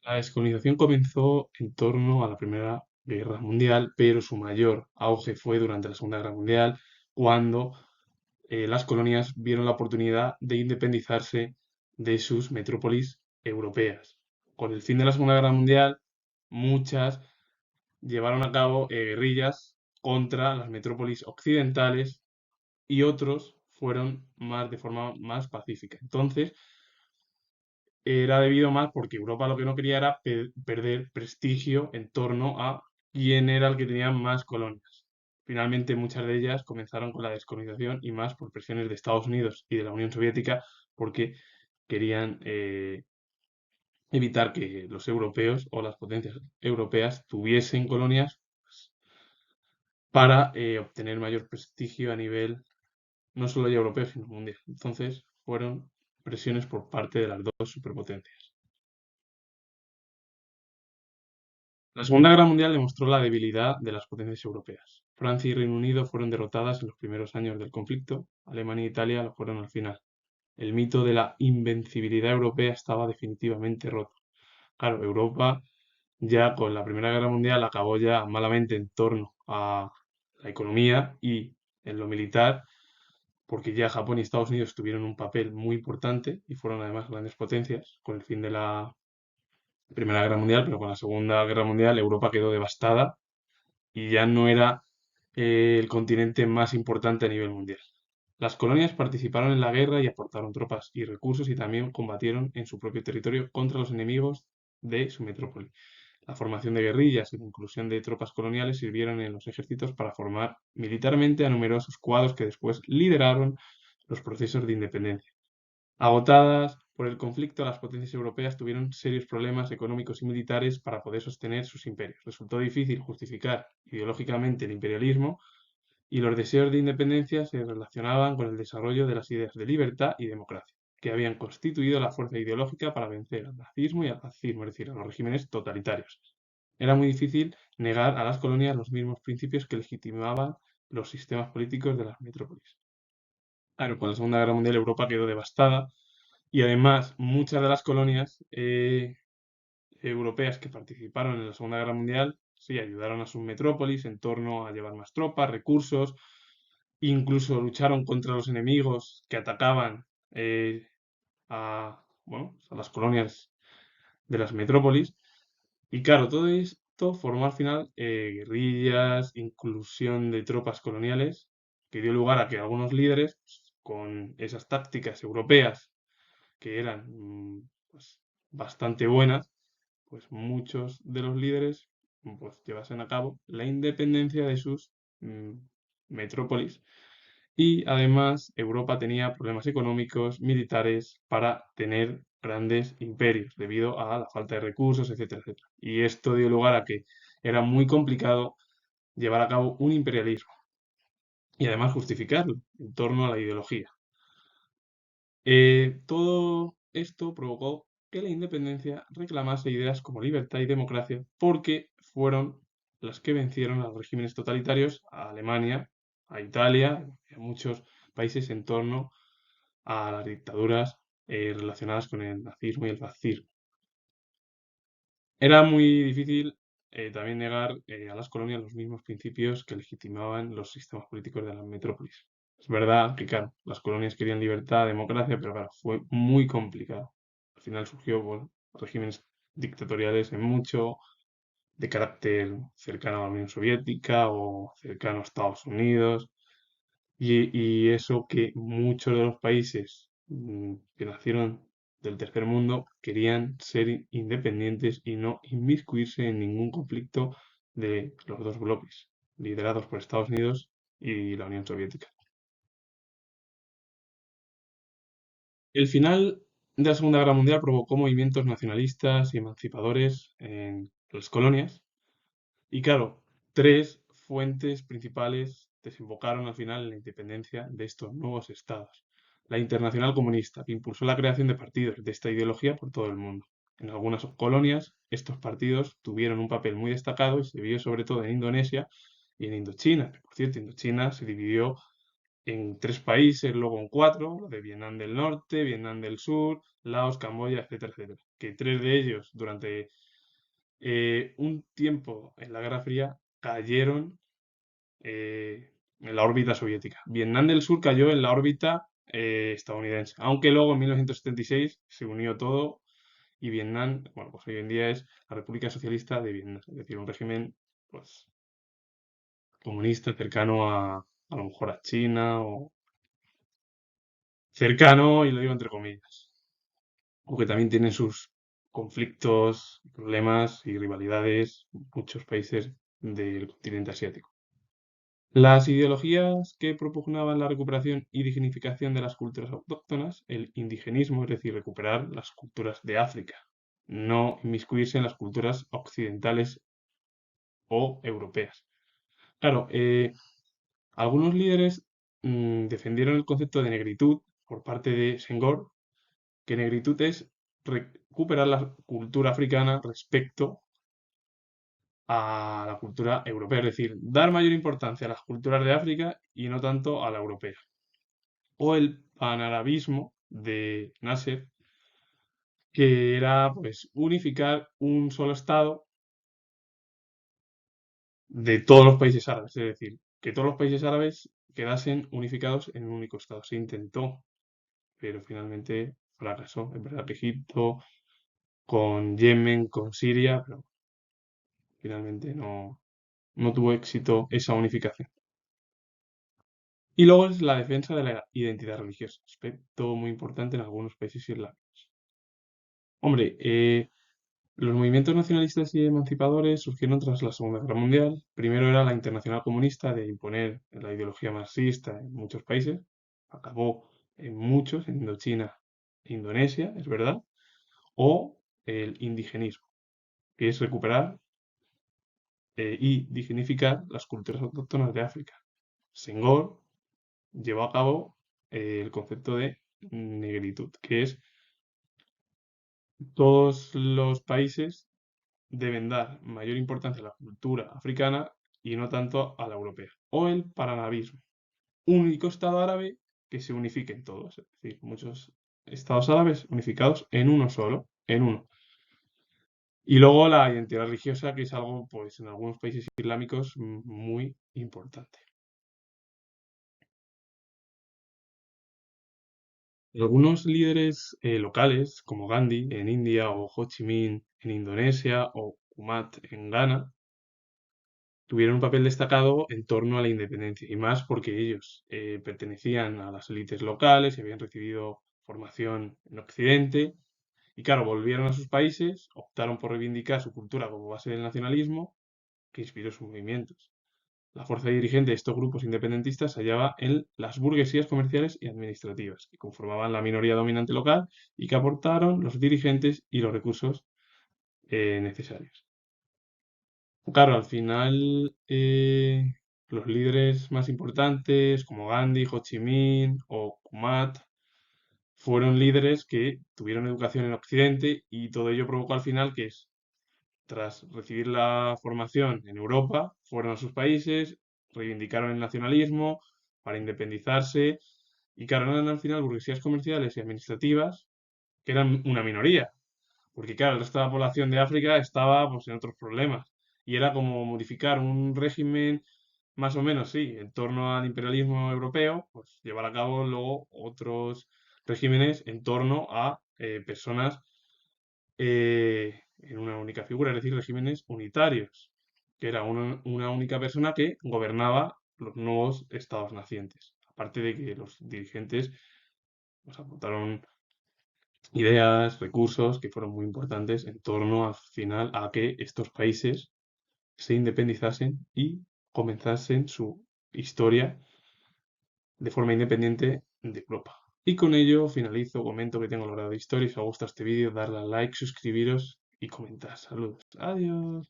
La descolonización comenzó en torno a la Primera Guerra Mundial, pero su mayor auge fue durante la Segunda Guerra Mundial, cuando las colonias vieron la oportunidad de independizarse de sus metrópolis europeas. Con el fin de la Segunda Guerra Mundial, muchas llevaron a cabo guerrillas contra las metrópolis occidentales y otros fueron más de forma más pacífica. Entonces, era debido más porque Europa lo que no quería era perder prestigio en torno a quién era el que tenía más colonias. Finalmente, muchas de ellas comenzaron con la descolonización y más por presiones de Estados Unidos y de la Unión Soviética porque querían evitar que los europeos o las potencias europeas tuviesen colonias para obtener mayor prestigio a nivel no solo ya europeo, sino mundial. Entonces, fueron presiones por parte de las dos superpotencias. La Segunda Guerra Mundial demostró la debilidad de las potencias europeas. Francia y Reino Unido fueron derrotadas en los primeros años del conflicto, Alemania e Italia lo fueron al final. El mito de la invencibilidad europea estaba definitivamente roto. Claro, Europa ya con la Primera Guerra Mundial acabó ya malamente en torno a la economía y en lo militar, porque ya Japón y Estados Unidos tuvieron un papel muy importante y fueron además grandes potencias con el fin de la Primera Guerra Mundial, pero con la Segunda Guerra Mundial Europa quedó devastada y ya no era el continente más importante a nivel mundial. Las colonias participaron en la guerra y aportaron tropas y recursos y también combatieron en su propio territorio contra los enemigos de su metrópoli. La formación de guerrillas y la inclusión de tropas coloniales sirvieron en los ejércitos para formar militarmente a numerosos cuadros que después lideraron los procesos de independencia. Agotadas por el conflicto, las potencias europeas tuvieron serios problemas económicos y militares para poder sostener sus imperios. Resultó difícil justificar ideológicamente el imperialismo y los deseos de independencia se relacionaban con el desarrollo de las ideas de libertad y democracia, que habían constituido la fuerza ideológica para vencer al nazismo y al fascismo, es decir, a los regímenes totalitarios. Era muy difícil negar a las colonias los mismos principios que legitimaban los sistemas políticos de las metrópolis. Claro, con la Segunda Guerra Mundial Europa quedó devastada y además muchas de las colonias europeas que participaron en la Segunda Guerra Mundial sí ayudaron a sus metrópolis en torno a llevar más tropas, recursos, incluso lucharon contra los enemigos que atacaban bueno, a las colonias de las metrópolis. Y claro, todo esto formó al final guerrillas, inclusión de tropas coloniales, que dio lugar a que algunos líderes, pues, con esas tácticas europeas que eran pues, bastante buenas, pues muchos de los líderes pues, llevasen a cabo la independencia de sus mm, metrópolis y además Europa tenía problemas económicos, militares para tener grandes imperios debido a la falta de recursos, etcétera, etcétera. Y esto dio lugar a que era muy complicado llevar a cabo un imperialismo y además justificarlo en torno a la ideología. Todo esto provocó que la independencia reclamase ideas como libertad y democracia porque fueron las que vencieron a los regímenes totalitarios, a Alemania, a Italia y a muchos países en torno a las dictaduras relacionadas con el nazismo y el fascismo. Era muy difícil también negar a las colonias los mismos principios que legitimaban los sistemas políticos de las metrópolis. Es verdad que, claro, las colonias querían libertad, democracia, pero claro, fue muy complicado. Al final surgió bueno, regímenes dictatoriales en mucho, de carácter cercano a la Unión Soviética o cercano a Estados Unidos, y eso que muchos de los países que nacieron del tercer mundo querían ser independientes y no inmiscuirse en ningún conflicto de los dos bloques, liderados por Estados Unidos y la Unión Soviética. El final de la Segunda Guerra Mundial provocó movimientos nacionalistas y emancipadores en las colonias, y claro, tres fuentes principales desembocaron al final en la independencia de estos nuevos estados. La Internacional Comunista, que impulsó la creación de partidos de esta ideología por todo el mundo. En algunas colonias, estos partidos tuvieron un papel muy destacado y se vio sobre todo en Indonesia y en Indochina. Por cierto, Indochina se dividió en 3 países, luego en 4, lo de Vietnam del Norte, Vietnam del Sur, Laos, Camboya, etcétera, etcétera. Que 3 de ellos durante un tiempo en la Guerra Fría cayeron en la órbita soviética. Vietnam del Sur cayó en la órbita estadounidense, aunque luego en 1976 se unió todo y Vietnam, bueno, pues hoy en día es la República Socialista de Vietnam, es decir, un régimen pues comunista cercano a lo mejor a China o cercano, y lo digo entre comillas, aunque también tiene sus conflictos, problemas y rivalidades muchos países del continente asiático. Las ideologías que propugnaban la recuperación y dignificación de las culturas autóctonas, el indigenismo, es decir, recuperar las culturas de África, no inmiscuirse en las culturas occidentales o europeas. Claro, algunos líderes defendieron el concepto de negritud por parte de Senghor, que negritud es recuperar la cultura africana respecto a la cultura europea, es decir, dar mayor importancia a las culturas de África y no tanto a la europea. O el panarabismo de Nasser, que era pues unificar un solo estado de todos los países árabes, es decir, que todos los países árabes quedasen unificados en un único estado. Se intentó, pero finalmente fracasó. Es verdad que Egipto, con Yemen, con Siria, pero finalmente no tuvo éxito esa unificación. Y luego es la defensa de la identidad religiosa, aspecto muy importante en algunos países islámicos. Hombre, los movimientos nacionalistas y emancipadores surgieron tras la Segunda Guerra Mundial. Primero era la Internacional Comunista de imponer la ideología marxista en muchos países. Acabó en muchos, en Indochina e Indonesia, es verdad. O el indigenismo, que es recuperar y dignificar las culturas autóctonas de África. Senghor llevó a cabo el concepto de negritud, que es todos los países deben dar mayor importancia a la cultura africana y no tanto a la europea. O el panarabismo, un único Estado árabe que se unifiquen todos, es decir, muchos estados árabes unificados en uno solo, en uno. Y luego la identidad religiosa, que es algo, pues, en algunos países islámicos muy importante. Algunos líderes locales, como Gandhi en India o Ho Chi Minh en Indonesia o Kumat en Ghana, tuvieron un papel destacado en torno a la independencia, y más porque ellos pertenecían a las élites locales y habían recibido formación en Occidente, y claro, volvieron a sus países, optaron por reivindicar su cultura como base del nacionalismo que inspiró sus movimientos. La fuerza dirigente de estos grupos independentistas se hallaba en las burguesías comerciales y administrativas, que conformaban la minoría dominante local y que aportaron los dirigentes y los recursos necesarios. Claro, al final los líderes más importantes como Gandhi, Ho Chi Minh o Kumat fueron líderes que tuvieron educación en Occidente, y todo ello provocó al final que tras recibir la formación en Europa, fueron a sus países, reivindicaron el nacionalismo para independizarse, y claro, eran al final burguesías comerciales y administrativas que eran una minoría, porque claro, el resto de la población de África estaba pues en otros problemas, y era como modificar un régimen más o menos, sí, en torno al imperialismo europeo, pues llevar a cabo luego otros regímenes en torno a personas en una única figura, es decir, regímenes unitarios, que era una única persona que gobernaba los nuevos estados nacientes. Aparte de que los dirigentes nos aportaron ideas, recursos que fueron muy importantes en torno al final a que estos países se independizasen y comenzasen su historia de forma independiente de Europa. Y con ello finalizo, comento que tengo el grado de historia. Si os gusta este vídeo, darle a like, suscribiros y comentar. Saludos. Adiós.